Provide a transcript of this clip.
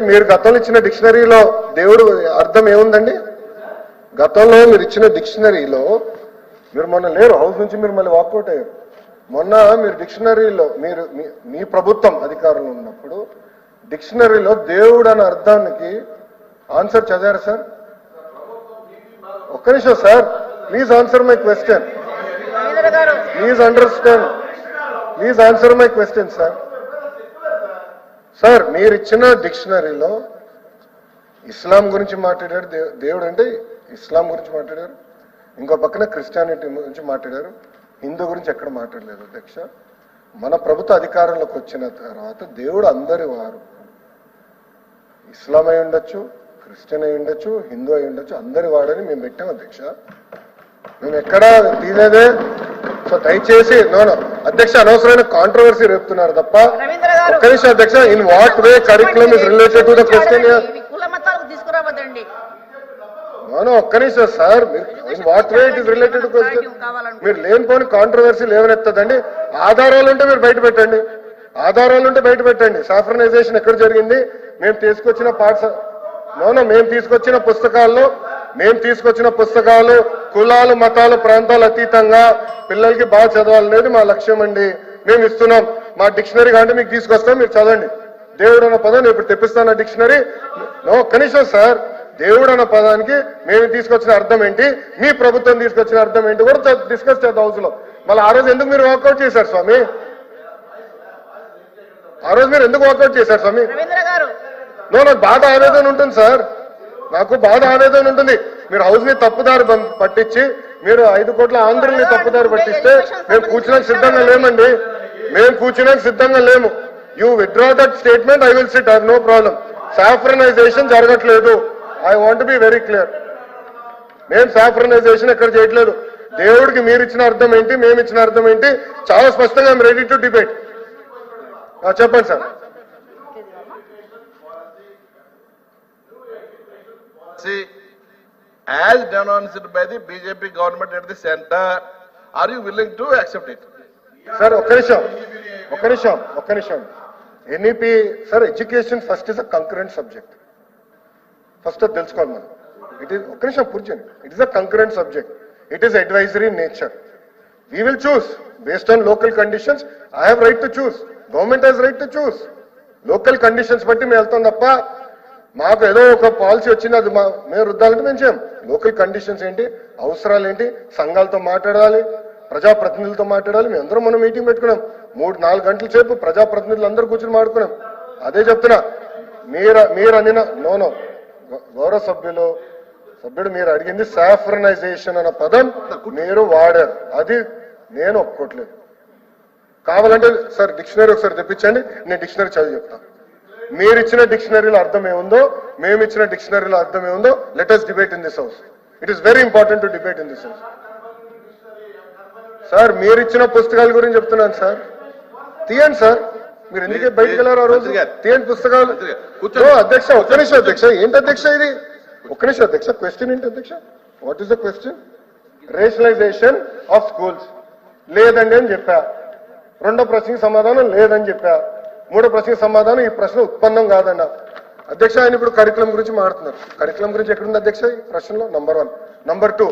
మీరు గతంలో ఇచ్చిన డిక్షనరీలో దేవుడు అర్థం ఏముందండి? గతంలో మీరు ఇచ్చిన డిక్షనరీలో మీరు మొన్న లేరు, హౌస్ నుంచి మీరు మళ్ళీ వాకౌట్ అయ్యారు. మొన్న మీరు డిక్షనరీలో మీరు మీ ప్రభుత్వం అధికారంలో ఉన్నప్పుడు డిక్షనరీలో దేవుడు అనే అర్థానికి ఆన్సర్ చదివారు సార్? ఒక్క నిమిషం sir, please answer my question. Please understand, please answer my question sir. Sir మీరు ఇచ్చిన డిక్షనరీలో ఇస్లాం గురించి మాట్లాడారు, దేవుడు అంటే ఇస్లాం గురించి మాట్లాడారు, ఇంకో పక్కన క్రిస్టియానిటీ గురించి మాట్లాడారు, హిందూ గురించి ఎక్కడ మాట్లాడలేదు అధ్యక్ష. మన ప్రభుత్వ అధికారంలోకి వచ్చిన తర్వాత దేవుడు అందరి వారు, ఇస్లాం అయి ఉండొచ్చు, క్రిస్టియన్ అయి ఉండొచ్చు, హిందూ అయి ఉండొచ్చు, అందరి వాడని మేము పెట్టాం అధ్యక్ష. మేము ఎక్కడా తీసేదే. సో దయచేసి నో అధ్యక్ష, అనవసరమైన కాంట్రవర్సీ రేపుతున్నారు తప్ప. ఒక్క నిమిషం అధ్యక్ష, in what way curriculum is related to the question? ఒక్క నిమిషం sir, in what way it is related to question? మీరు లేనిపోని కాంట్రవర్సీ లేవనెత్తదండి. ఆధారాలు ఉంటే మీరు బయట పెట్టండి, ఆధారాలు ఉంటే బయట పెట్టండి. సాఫ్రనైజేషన్ ఎక్కడ జరిగింది? మేము తీసుకొచ్చిన మేము తీసుకొచ్చిన పుస్తకాలు కులాలు మతాలు ప్రాంతాలు అతీతంగా పిల్లలకి బాగా చదవాలనేది మా లక్ష్యం అండి. మేము ఇస్తున్నాం. మా డిక్షనరీ అంటే మీకు తీసుకొస్తాం, మీరు చదవండి. దేవుడు అన్న పదం ఇప్పుడు తెప్పిస్తాను డిక్షనరీ. కనీసం సార్, దేవుడు అన్న పదానికి మేము తీసుకొచ్చిన అర్థం ఏంటి, మీ ప్రభుత్వం తీసుకొచ్చిన అర్థం ఏంటి కూడా డిస్కస్ చేద్దాం హౌస్ లో. మళ్ళీ ఆ రోజు ఎందుకు మీరు వాకౌట్ చేశారు స్వామి? ఆ రోజు మీరు ఎందుకు వాకౌట్ చేశారు స్వామి? నాకు బాధ ఆవేదన ఉంటుంది సార్, నాకు బాధ ఆవేదన ఉంటుంది. మీరు హౌస్ ని తప్పుదారి పట్టించి మీరు 5 కోట్ల ఆంధ్రుల్ని తప్పుదారి పట్టిస్తే మేము కూర్చున్నాక సిద్ధంగా లేమండి, మేము కూర్చున్నాక సిద్ధంగా లేము. You withdraw that statement, I will sit, I have no problem. Saffronization జరగట్లేదు, I want be very clear. మేము సాఫ్రనైజేషన్ ఎక్కడ చేయట్లేదు. దేవుడికి మీరు ఇచ్చిన అర్థం ఏంటి, మేము ఇచ్చిన అర్థం ఏంటి చాలా స్పష్టంగా ఐఎమ్ రెడీ టు డిబేట్. చెప్పండి sir. As denounced by the BJP government at the center, are you willing to accept it? Sir, ఒక్క నిమిషం. NEP, sir, education first is a concurrent subject. First అది తెలుసుకోవాలి మనం. It is, ఒక్క నిమిషం పూర్చండి. It is a concurrent subject. It is advisory in nature. We will choose based on local conditions. I have right to choose. Government has right to choose. Local conditions బట్టి మేము వెళ్తాం తప్ప మాకు ఏదో ఒక policy వచ్చింది అది మేము రుద్దాలంటే మేము చేయం. లోకల్ కండిషన్స్ ఏంటి, అవసరాలు ఏంటి, సంఘాలతో మాట్లాడాలి, ప్రజాప్రతినిధులతో మాట్లాడాలి. మేము అందరం మనం మీటింగ్ పెట్టుకున్నాం, 3-4 గంటల సేపు ప్రజాప్రతినిధులు అందరూ కూర్చొని మాట్లాడుకున్నాం. అదే చెప్తున్నా, మీరు అనిన గౌరవ సభ్యుడు మీరు అడిగింది సాఫ్రనైజేషన్ అన్న పదం మీరు వాడారు, అది నేను ఒప్పుకోవట్లేదు. కావాలంటే సార్ డిక్షనరీ ఒకసారి తెప్పించండి, నేను డిక్షనరీ చదివి చెప్తాను. మీరు ఇచ్చిన డిక్షనరీలో అర్థం ఏముందో, మేము ఇచ్చిన డిక్షనరీలో అర్థం ఏముందో, let us debate in this house. It is very important to debate in this house. Sir మీరు ఇచ్చిన పుస్తకాల గురించి చెప్తున్నాను సార్, తీయండి సార్. మీరు ఎందుకే బయటకు వెళ్ళారు ఆ రోజు? తీయండి పుస్తకాలు. అధ్యక్ష ఒక్క నిమిషం అధ్యక్ష, ఏంటి అధ్యక్ష ఇది? ఒక్క నిమిషం అధ్యక్ష, క్వశ్చన్ ఏంటి అధ్యక్ష? What is the question? Rationalisation of schools లేదండి అని చెప్పా, రెండో ప్రశ్నకి సమాధానం లేదని చెప్పా, మూడో ప్రశ్నకి సమాధానం ఈ ప్రశ్న ఉత్పన్నం కాదన్న. అధ్యక్ష ఆయన ఇప్పుడు కరికులం గురించి మాట్లాడుతున్నారు. కరికులం గురించి ఎక్కడుంది అధ్యక్ష ఈ ప్రశ్నలో? నంబర్ 1. నంబర్ 2,